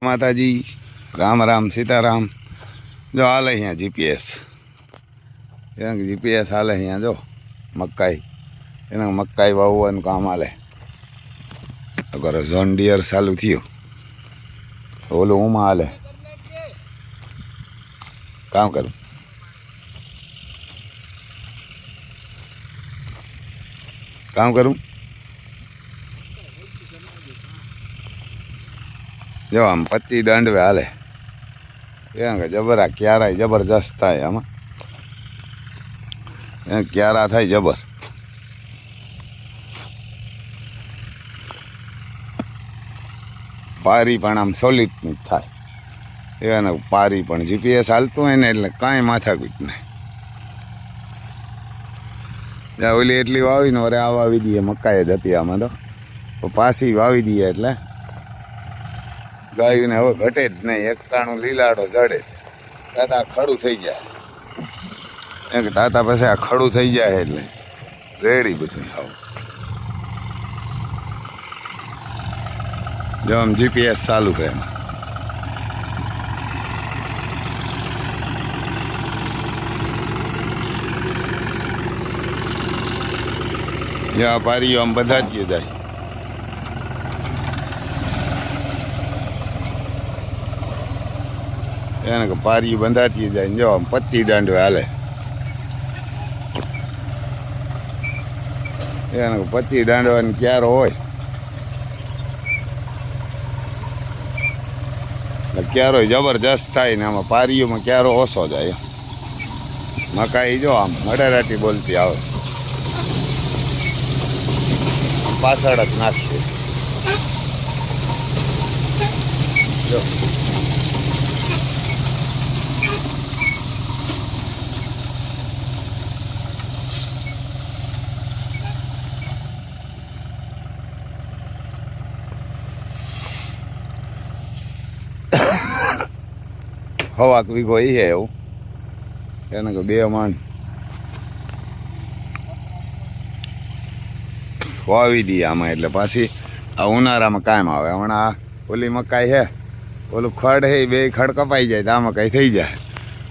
માતાજી રામ રામ સીતારામ। જો હાલે અહીંયા જીપીએસ હાલે અહીંયા જો મકાઈ એના મકાઈ વાવવાનું કામ હાલે। અગર ઝોન ડિયર ચાલુ થયું ઓલું ઉમાં હાલે કામ કરું જો આમ 25 દાંડવે હાલે કે જબરા ક્યારા જબરજસ્ત થાય આમાં ક્યારા થાય જબર। પારી પણ આમ સોલિડની જ થાય એને પારી પણ જીપીએસ હાલતું હોય ને એટલે કાંઈ માથાકૂટ નહીં। ઓલી એટલી વાવીને વરે આ વાવી દઈએ મકાઈ જ હતી આમાં તો પાછી વાવી દઈએ એટલે ગાયોને હવે ઘટે જ નહીં। એકટાણું લીલાડો જડે જ તાતા ખડું થઈ જાય તાતા પછી આ ખડું થઈ જાય એટલે રેડી બધું આવું। જો આમ જીપીએસ ચાલુ છે એમાં આ પારીઓ આમ બધા જ જાય એને કે પારીઓ બંધાતી જાય ને જો આમ 25 દાંડવે હાલે એને 25 દાંડવાની ક્યારો હોય ક્યારો જબરજસ્ત થાય ને આમાં પારીઓમાં ક્યારો ઓછો જાય। મકાઈ જો આમ અડારાટી બોલતી આવે પાછળ જ નાખશે જો હવાક વીઘો એ છે એવું એને કે 2 મણ વાવી દઈએ આમાં એટલે પાછી આ ઉનાળામાં કાયમ આવે। હમણાં ઓલી મકાઈ છે ઓલું ખડ છે 2 ખડ કપાઈ જાય તો આ મકાઈ થઈ જાય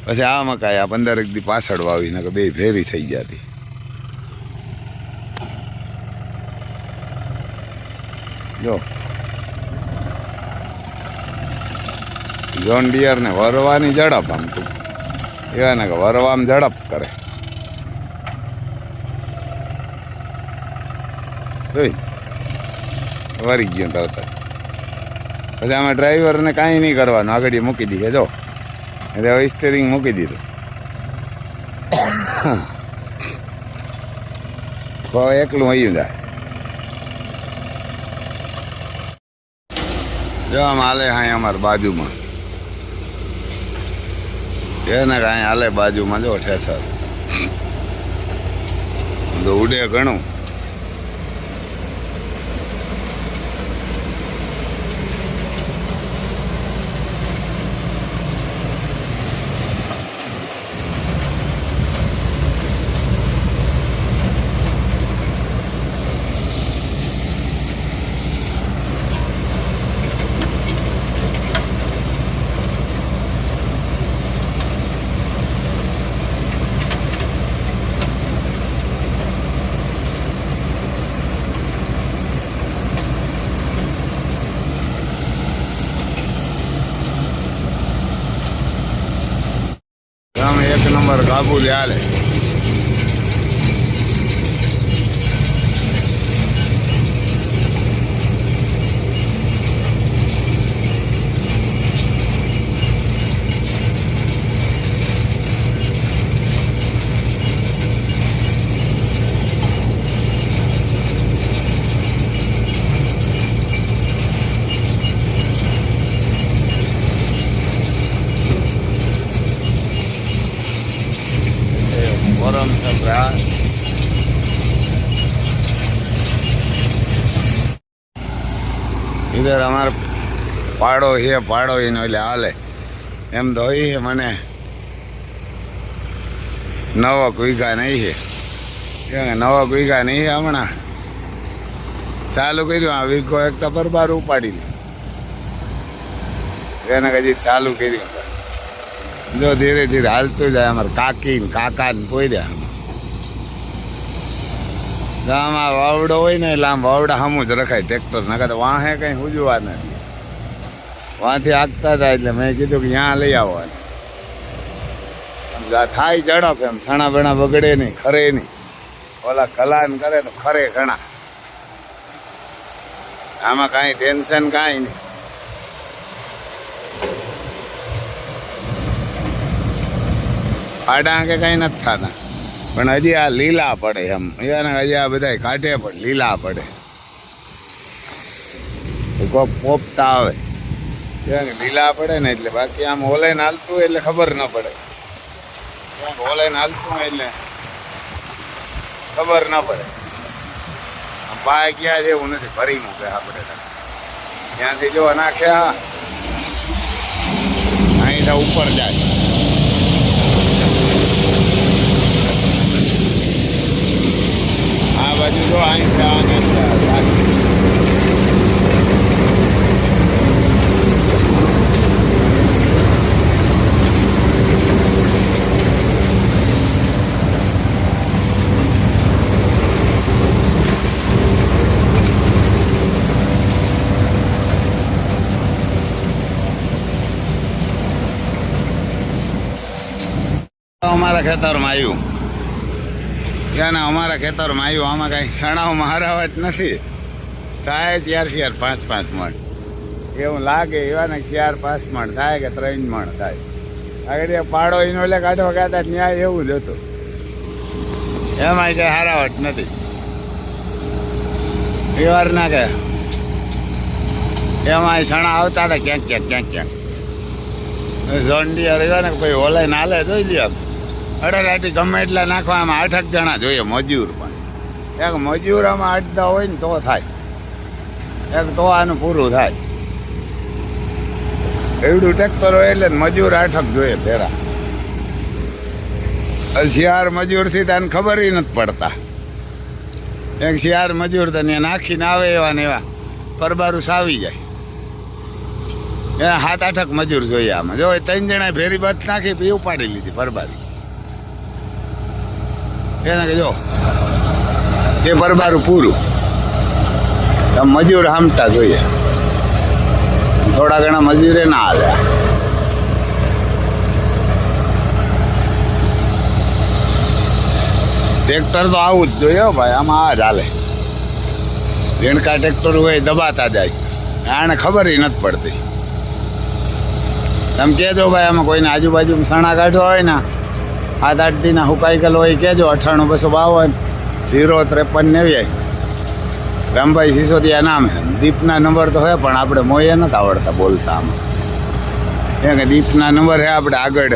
પછી આ મકાઈ આ 15 દી પાછળ વાવીને કે 2 ભેરી થઈ જતી। જો ઝોન ડિયર ને વરવાની ઝડપ આમ તું એવા ને કે વરવામાં ઝડપ કરે વરી ગયો તરત જ પછી આમાં ડ્રાઈવરને કાંઈ નહીં કરવાનું આગળ મૂકી દઈએ જો હવે સ્ટેરિંગ મૂકી દીધું એકલું અહીં જાય જો આમ હાલે હા અમારા બાજુમાં એને કાંઈ હાલે બાજુમાં જો ઠેસર તો ઉડે ઘણું एक नंबर काबू हाले गरम सब रहा इधर हमारे पाड़ो है पाड़ो इन हाले एम तो ही है मने 9 वीघा नहीं है 9 वीघा नहीं है हमणा ચાલુ કર્યું આ વીઘો એક તો બરબાર ઉપાડી એને હજી ચાલુ કર્યું છે. જો ધીરે ધીરે હાલતું જાય. અમારે કાકી ને કાકા ને કોઈ રહ્યા આમાં વાવડો હોય ને એટલે આમ વાવડા સામું જ રખાય ટ્રેક્ટર નકા તો વાહે કંઈ ઉજવા નથી. વાંથી આગતા હતા એટલે મેં કીધું કે ત્યાં લઈ આવવાનું. થાય ઝડપ એમ સણા બણા બગડે નહીં, ખરે નહીં. ઓલા કલાન કરે તો ખરે ઘણા. આમાં કાંઈ ટેન્શન કાંઈ નહીં. આડા કે કાંઈ નથી થતા, પણ હજી આ લીલા પડે એમ. એને હજી આ બધા કાઢે પણ લીલા પડે. કોક પોપતા આવે લીલા પડે ને એટલે. બાકી આમ ઓલાઈને હાલતું એટલે ખબર ન પડે. ઓલાઈને હાલતું એટલે ખબર ન પડે. પાય ક્યાં જેવું નથી, ભરી મૂકે આપણે. ત્યાંથી જો નાખ્યા અહીં તો ઉપર જાય. આ બાજુ જો અહીં અમારા ખેતરમાં આવ્યું. ત્યાં અમારા ખેતરમાં આવ્યું. આમાં કાંઈ સણાઓમાં હરાવટ નથી. થાય 4 5 મણ એવું લાગે. એવા ને 4 5 મણ થાય કે 3 મણ થાય. આગળ પાડો એનો એટલે કાઢવા ગાતા ન્યાય એવું જ હતું. એમાં કંઈ હરાવટ નથી. એ વાર ના કે એમાં સણા આવતા હતા ક્યાંક ક્યાંક. ઝોંડિયા રહ્યા ને કોઈ ઓલાઈ નાલે જોઈ લે. અડરાટી ગમે એટલા નાખવામાં 8 જણા જોઈએ મજૂર. પણ એક મજૂર આમાં 8 10 હોય ને તો થાય. એક તો આનું પૂરું થાય. એવડું ટ્રેક્ટર હોય એટલે મજૂર 8 જોઈએ પેરા. શિયાર મજૂરથી તને ખબર નથી પડતા. એક શિયાર મજૂર તો ને નાખીને આવે એવા ને એવા પરબારું સાવી જાય. એને 7 8 મજૂર જોઈએ આમાં. જો 3 જણા ફેરી બસ નાખી પછી ઉપાડી લીધી પરબારી. એને કે જો એ પરબારું પૂરું. મજૂર હામતા જોઈએ. થોડા ઘણા મજૂરે ના આવ્યા. ટ્રેક્ટર તો આવું જ જોઈએ ભાઈ. આમાં આ જ હાલે. ઝીણકા ટ્રેક્ટર હોય દબાતા જાય. આને ખબર નથી પડતી. તમે કહેજો ભાઈ આમાં કોઈને આજુબાજુમાં સણા કાઢવા હોય ને 7 8 દીના હુકાઈ ગયેલો હોય કહેજો. 98 252 0 53 90. રામભાઈ સિસોદિયા નામ હે. દીપના નંબર તો હે પણ આપણે મોયે નથી આવડતા બોલતા આમાં. એ કે દીપના નંબર હે આપણે આગળ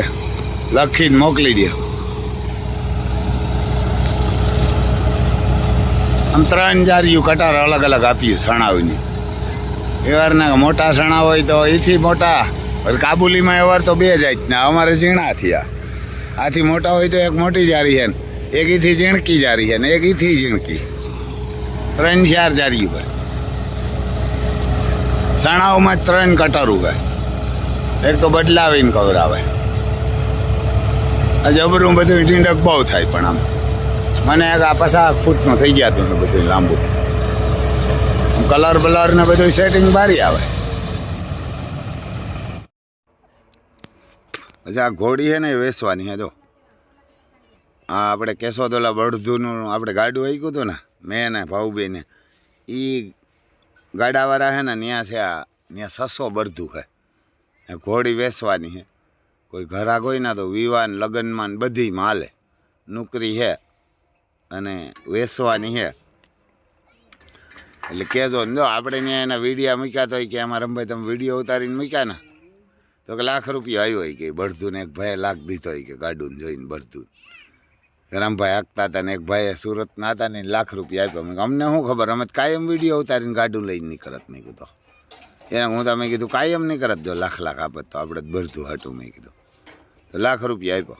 લખીને મોકલી દે. આમ 3 જારિયું કટાર અલગ અલગ આપ્યું સણાવની. એવારના મોટા સણા હોય તો એથી મોટા. કાબુલીમાં એવાર તો 2 જાતના. અમારે ઝીણા થયા. આથી મોટા હોય તો એક મોટી જારી છે ને એક ઈથી ઝીણકી જારી છે ને એક ઈથી ઝીણકી. 3 4 જારી હોય. સણાઓમાં 3 કટરું હોય. એક તો બદલાવીને ખવડાવે. જબરું બધું ઢીંડક બહુ થાય. પણ આમ મને એક આ 50 ફૂટનું થઈ ગયા હતું બધું લાંબુ. કલર બલર ને બધું સેટિંગ ભારી આવે. પછી આ ઘોડી છે ને એ વેચવાની હે. જો આ આપણે કેશોદોલા બળધુનું આપણે ગાડું આવી ગયું હતું ને મેં ને ભાઉબેને. એ ગાડાવાળા છે ને ત્યાં છે આ ત્યાં 600 બળધું છે. ઘોડી વેચવાની છે. કોઈ ઘરાક હોય ને તો વિવાહ લગ્નમાં બધી માલે નોકરી છે અને વેચવાની છે. એટલે કહેજો ને. જો આપણે ત્યાં એના વિડીયા મૂક્યા તો કે આમાં રમભાઈ તમે વિડીયો ઉતારીને મૂક્યા ને તો કે ₹1,00,000 આવ્યો હોય કે બળધું ને એક ભાઈએ લાખ દીધો હોય કે ગાડું જોઈને બળધું. રામભાઈ હાંકતા હતા ને એક ભાઈએ સુરતના હતા ને ₹1,00,000 આપ્યા. મેં અમને શું ખબર, અમે કાયમ વિડીયો ઉતારીને ગાડું લઈને નહીં કરત. મેં કીધું એને હું તો મેં કીધું કાયમ નહીં કરત. જો લાખ આપત તો આપણે બળધું હાટું. મેં કીધું તો ₹1,00,000 આપ્યો.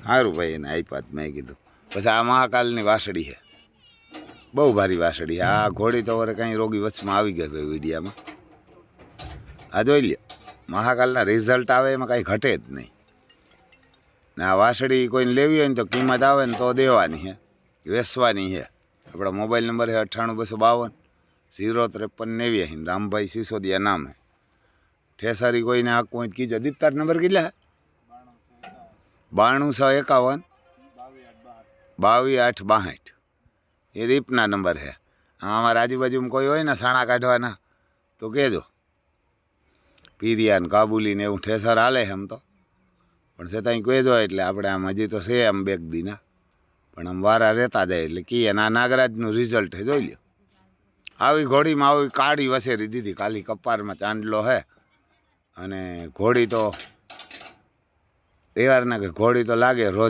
સારું ભાઈ એને આપ્યા મેં કીધું. પછી આ મહાકાલની વાસળી છે. બહુ ભારી વાસળી. આ ઘોડી તો વરે કાંઈ રોગી વચમાં આવી ગઈ ભાઈ વિડીયામાં. આ જોઈ લે. મહાકાલના રિઝલ્ટ આવે એમાં કાંઈ ઘટે જ નહીં. ને આ વાસળી કોઈને લેવી હોય ને તો કિંમત આવે ને તો દેવાની છે, વેચવાની છે. આપણા મોબાઈલ નંબર છે 98 252 053 89. રામભાઈ સિસોદિયા નામ હે. ઠેસારી કોઈને આખું હોય કીજો. દીપતાર નંબર કેટલા? 9251 22 8 62. એ દીપના નંબર છે. અમારા આજુબાજુમાં કોઈ હોય ને સાણા કાઢવાના તો કહેજો. પીરિયા ને કાબુલી ને એવું ઠેસર હાલે છે આમ તો, પણ છતાંય કહેજો એટલે આપણે આમ હજી તો છે આમ બેક દીના, પણ આમ વારા રહેતા જાય એટલે કહીએ. ને આ નાગરાજનું રિઝલ્ટ છે, જોઈ લો. આવી ઘોડીમાં આવી કાળી વસેરી દીધી, ખાલી કપારમાં ચાંદલો હે. અને ઘોડી તો તહેવારના કે ઘોડી તો લાગે રોજ